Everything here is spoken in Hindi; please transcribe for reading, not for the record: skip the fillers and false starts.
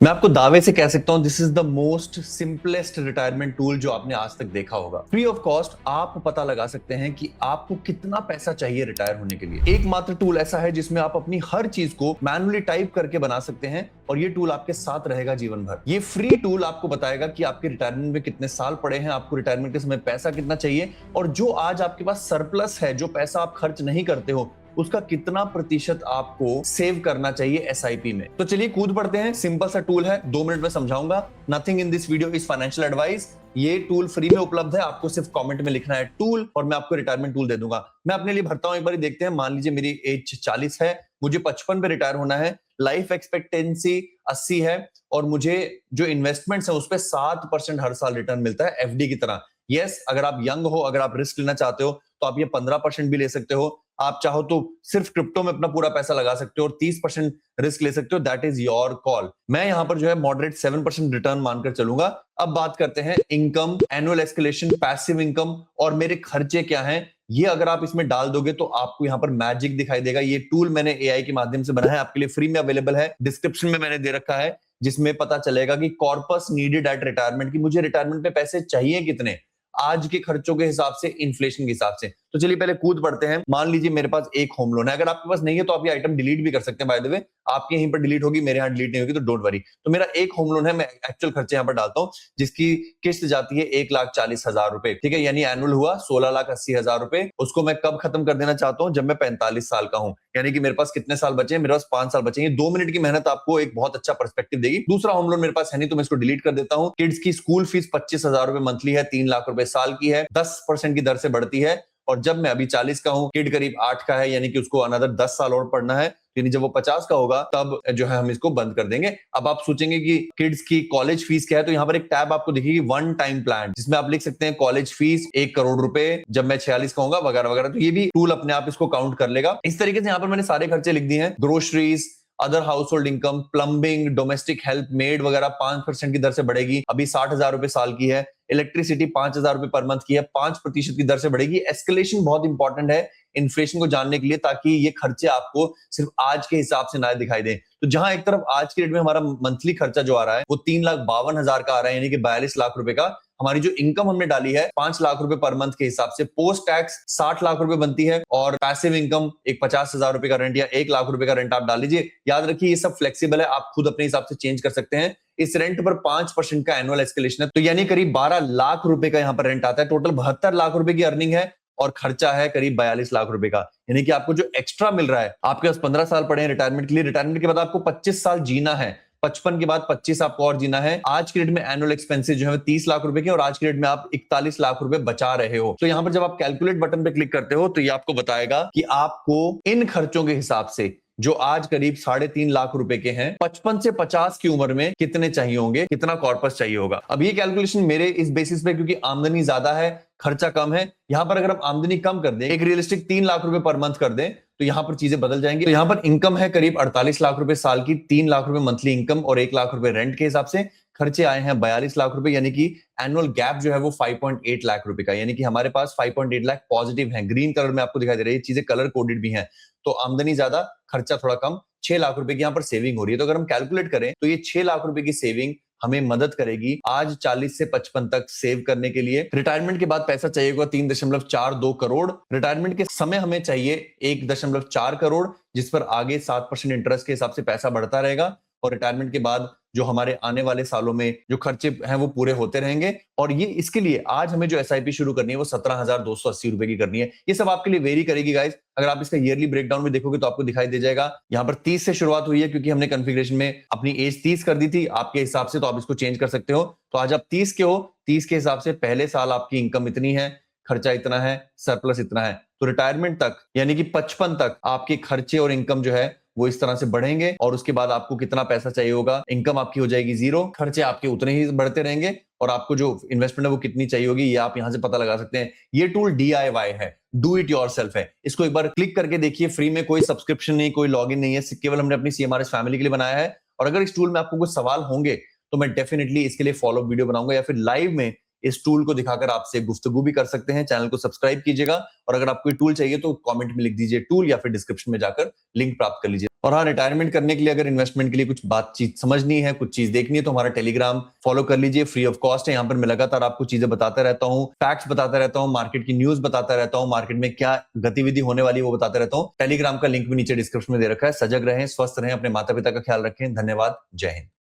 मैं आपको दावे से कह सकता हूं this is the most simplest retirement tool जो आपने आज तक देखा होगा। फ्री ऑफ कॉस्ट आप पता लगा सकते हैं कि आपको कितना पैसा चाहिए रिटायर होने के लिए। एकमात्र टूल ऐसा है जिसमें आप अपनी हर चीज को मैनुअली टाइप करके बना सकते हैं और ये टूल आपके साथ रहेगा जीवन भर। ये फ्री टूल आपको बताएगा कि आपके रिटायरमेंट में कितने साल पड़े हैं, आपको रिटायरमेंट के समय पैसा कितना चाहिए और जो आज आपके पास सरप्लस है, जो पैसा आप खर्च नहीं करते हो, उसका कितना प्रतिशत आपको सेव करना चाहिए एसआईपी में। तो चलिए कूद पड़ते हैं। सिंपल सा टूल है, 2 मिनट में समझाऊंगा। Nothing in this video is financial advice. ये टूल फ्री में उपलब्ध है, आपको सिर्फ कमेंट में लिखना है टूल और मैं आपको रिटायरमेंट टूल दे दूंगा। मैं अपने लिए भरता हूं, एक बार देखते हैं। मान लीजिए मेरी एज 40 है, मुझे 55 पे रिटायर होना है, लाइफ एक्सपेक्टेंसी 80 है और मुझे जो इन्वेस्टमेंट्स है उस पर 7% हर साल रिटर्न मिलता है एफडी की तरह। यस, अगर आप यंग हो, अगर आप रिस्क लेना चाहते हो तो आप ये 15% भी ले सकते हो। आप चाहो तो सिर्फ क्रिप्टो में अपना पूरा पैसा लगा सकते हो और 30% रिस्क ले सकते हो। That is your call. मैं यहां पर जो है मॉडरेट 7% रिटर्न मानकर चलूंगा। अब बात करते हैं income, annual escalation, passive income और मेरे खर्चे क्या हैं। ये अगर आप इसमें डाल दोगे तो आपको यहां पर मैजिक दिखाई देगा। ये टूल मैंने एआई के माध्यम से बनाया है, आपके लिए फ्री में अवेलेबल है, डिस्क्रिप्शन में मैंने दे रखा है, जिसमें पता चलेगा कि कॉर्पस नीडेड एट रिटायरमेंट, की मुझे रिटायरमेंट पे पैसे चाहिए कितने आज के खर्चों के हिसाब से, इन्फ्लेशन के हिसाब से। तो चलिए पहले कूद पड़ते हैं। मान लीजिए मेरे पास एक होम लोन है, अगर आपके पास नहीं है तो आप ये आइटम डिलीट भी कर सकते हैं। बाय द वे, आपके यहीं पर डिलीट होगी, मेरे यहाँ डिलीट नहीं होगी, तो डोंट वरी। तो मेरा एक होम लोन है, मैं एक्चुअल खर्चे यहाँ पर डालता हूँ, जिसकी किस्त जाती है 1,40,000 रुपए। ठीक है, यानी एनुअल हुआ 16,80,000 रुपए। उसको मैं कब खत्म कर देना चाहता हूँ? जब मैं 45 साल का हूँ। यानी कि मेरे पास कितने साल बचे हैं? मेरे पास 5 साल बचे हैं। 2 मिनट की मेहनत आपको एक बहुत अच्छा पर्सपेक्टिव देगी। दूसरा होम लोन मेरे पास है नहीं तो मैं इसको डिलीट कर देता हूँ। किड्स की स्कूल फीस 25,000 रुपए मंथली है, 3 लाख रुपए साल की है, 10% की दर से बढ़ती है। और जब मैं अभी 40 का हूं, किड करीब 8 का है, यानी कि उसको अनदर 10 साल और पढ़ना है, यानी जब वो 50 का होगा तब जो है हम इसको बंद कर देंगे। अब आप सोचेंगे कि किड्स की कॉलेज फीस क्या है, तो यहाँ पर एक टैब आपको दिखेगी, वन टाइम प्लान, जिसमें आप लिख सकते हैं कॉलेज फीस 1 करोड़ रुपए जब मैं 46 का होगा, वगैरह वगैरह। तो ये भी टूल अपने आप इसको काउंट कर लेगा। इस तरीके से यहाँ पर मैंने सारे खर्चे लिख दिए हैं। Groceries, other house hold income, plumbing, domestic help, made वगैरह 5% की दर से बढ़ेगी, अभी 60,000 रुपए साल की है। इलेक्ट्रिसिटी 5,000 रुपए पर मंथ की है, 5% की दर से बढ़ेगी। एस्केलेशन बहुत इंपॉर्टेंट है इन्फ्लेशन को जानने के लिए, ताकि ये खर्चे आपको सिर्फ आज के हिसाब से ना दिखाई दें। तो जहां एक तरफ आज के डेट में हमारा मंथली खर्चा जो आ रहा है वो 3,52,000 का आ रहा है, यानी कि 42 लाख रुपए का। हमारी जो इनकम हमने डाली है 5 लाख रुपए पर मंथ के हिसाब से, पोस्ट टैक्स 60 लाख रुपए बनती है और पैसिव इनकम एक 50,000 रुपए का रेंट या 1 लाख रुपए का रेंट आप डाल लीजिए। याद रखिए ये सब फ्लेक्सिबल है, आप खुद अपने हिसाब से चेंज कर सकते हैं। इस रेंट पर 5% का एनुअल एस्केलेशन है, तो यानी करीब 12 लाख रुपए का यहाँ पर रेंट आता है। टोटल 72 लाख रुपए की अर्निंग है और खर्चा है करीब 42 लाख रुपए का। यानी कि आपको जो एक्स्ट्रा मिल रहा है, आपके पास 15 साल पड़े हैं रिटायरमेंट के लिए, रिटायरमेंट के बाद आपको 25 साल जीना है, 55 के बाद 25 आपको और जीना है। आज के डेट में एनुअल एक्सपेंसेस जो है 30 लाख रुपए के और आज के डेट में आप 41 लाख रुपए बचा रहे हो। तो यहां पर जब आप कैलकुलेट बटन पे क्लिक करते हो तो ये आपको बताएगा कि आपको इन खर्चों के हिसाब से, जो आज करीब 3.5 लाख रुपए के हैं, 55 से 50 की उम्र में कितने चाहिए होंगे, कितना कॉर्पस चाहिए होगा। अब ये कैलकुलेशन मेरे इस बेसिस पे, क्योंकि आमदनी ज्यादा है, खर्चा कम है। यहां पर अगर आप आमदनी कम कर दें, एक रियलिस्टिक 3 लाख रुपए पर मंथ कर दें, तो यहां पर चीजें बदल जाएंगी। तो यहां पर इनकम है करीब 48 लाख रुपए साल की, 3 लाख रुपए मंथली इनकम और 1 लाख रुपए रेंट के हिसाब से। खर्चे आए हैं 42 लाख रुपए, यानी कि एनुअल गैप जो है वो 5.8 लाख रुपए का, यानी कि हमारे पास 5.8 लाख पॉजिटिव है। ग्रीन कलर में आपको दिखाई दे रही है, चीजें कलर कोडेड भी हैं। तो आमदनी ज्यादा, खर्चा थोड़ा कम, 6 लाख रुपए की यहाँ पर सेविंग हो रही है। तो अगर हम कैलकुलेट करें तो ये 6 लाख रुपए की सेविंग हमें मदद करेगी आज 40 से 55 तक सेव करने के लिए। रिटायरमेंट के बाद पैसा चाहिए होगा 3.42 करोड़। रिटायरमेंट के समय हमें चाहिए 1.4 करोड़, जिस पर आगे 7% इंटरेस्ट के हिसाब से पैसा बढ़ता रहेगा। और रिटायरमेंट के बाद जो हमारे आने वाले सालों में जो खर्चे हैं वो पूरे होते रहेंगे। और ये इसके लिए आज हमें जो एसआईपी शुरू करनी है वो 17,280 रुपए की करनी है। ये सब आपके लिए वेरी करेगी गाइस। अगर आप इसका ईयरली ब्रेकडाउन में देखोगे तो आपको दिखाई दे जाएगा। यहाँ पर 30 से शुरुआत हुई है, क्योंकि हमने कॉन्फ़िगरेशन में अपनी एज 30 कर दी थी। आपके हिसाब से तो आप इसको चेंज कर सकते हो। तो आज आप 30 के हो, 30 के हिसाब से पहले साल आपकी इनकम इतनी है, खर्चा इतना है, सरप्लस इतना है। तो रिटायरमेंट तक यानी कि 55 तक आपके खर्चे और इनकम जो है वो इस तरह से बढ़ेंगे। और उसके बाद आपको कितना पैसा चाहिए होगा, इनकम आपकी हो जाएगी 0, खर्चे आपके उतने ही बढ़ते रहेंगे और आपको जो इन्वेस्टमेंट है वो कितनी चाहिए होगी ये आप यहां से पता लगा सकते हैं। ये टूल DIY है, डू इट योरसेल्फ है। इसको एक बार क्लिक करके देखिए, फ्री में, कोई सब्सक्रिप्शन नहीं, कोई लॉगिन नहीं है, केवल हमने अपनी CMRS फैमिली के लिए बनाया है। और अगर इस टूल में आपको कुछ सवाल होंगे तो मैं डेफिनेटली इसके लिए फॉलो वीडियो बनाऊंगा, या फिर लाइव में इस टूल को दिखाकर आपसे गुफ्तगू भी कर सकते हैं। चैनल को सब्सक्राइब कीजिएगा और अगर आपको टूल चाहिए तो कमेंट में लिख दीजिए टूल, या फिर डिस्क्रिप्शन में जाकर लिंक प्राप्त कर लीजिए। और हाँ, रिटायरमेंट करने के लिए अगर इन्वेस्टमेंट के लिए कुछ बातचीत समझनी है, कुछ चीज देखनी है, तो हमारा टेलीग्राम फॉलो कर लीजिए, फ्री ऑफ कॉस्ट है। यहाँ पर मैं लगातार आपको चीजें बताता रहता हूँ, फैक्ट्स बताता रहता हूँ, मार्केट की न्यूज बताता रहता हूँ, मार्केट में क्या गतिविधि होने वाली है वो बताता रहता हूँ। टेलीग्राम का लिंक भी नीचे डिस्क्रिप्शन में दे रखा है। सजग रहें, स्वस्थ रहें, अपने माता पिता का ख्याल रखें। धन्यवाद। जय हिंद।